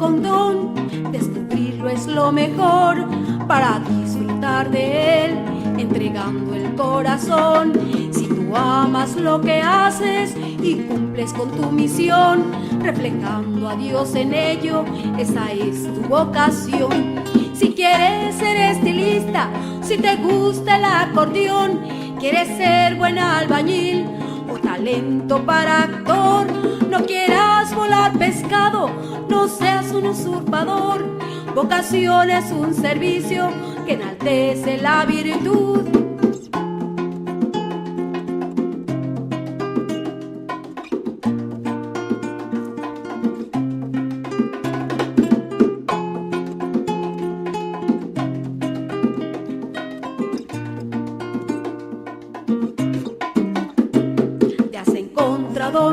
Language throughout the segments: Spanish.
con don. Descubrirlo es lo mejor para disfrutar de él, entregando el corazón. Si tú amas lo que haces y cumples con tu misión, reflejando a Dios en ello, esa es tu vocación. Si quieres ser estilista, si te gusta el acordeón, quieres ser buen albañil o talento para actor, no quieras volar pescado, no seas un usurpador. Vocación es un servicio que enaltece la virtud.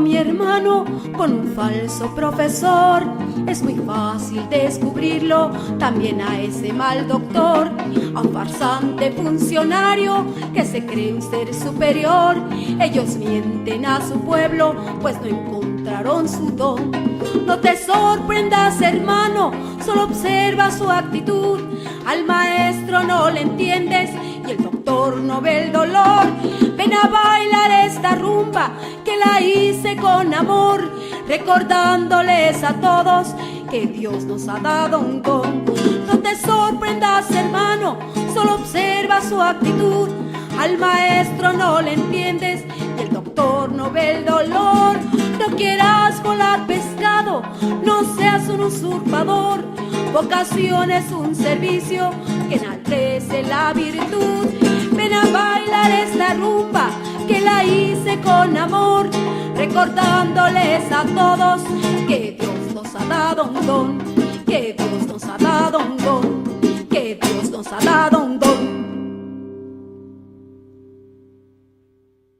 Mi hermano con un falso profesor, es muy fácil descubrirlo, también a ese mal doctor, a un farsante funcionario que se cree un ser superior. Ellos mienten a su pueblo, pues no encontraron su don. No te sorprendas, hermano, solo observa su actitud. Al maestro no le entiendes y el doctor no ve el dolor. Ven a bailar esta rumba que la hice con amor, recordándoles a todos que Dios nos ha dado un don. No te sorprendas, hermano, solo observa su actitud. Al maestro no le entiendes y el doctor no ve el dolor. No quieras volar pescado, no seas un usurpador. Vocación es un servicio que enaltece la virtud. Ven a bailar esta rumba que la hice con amor, recordándoles a todos que Dios nos ha dado un don.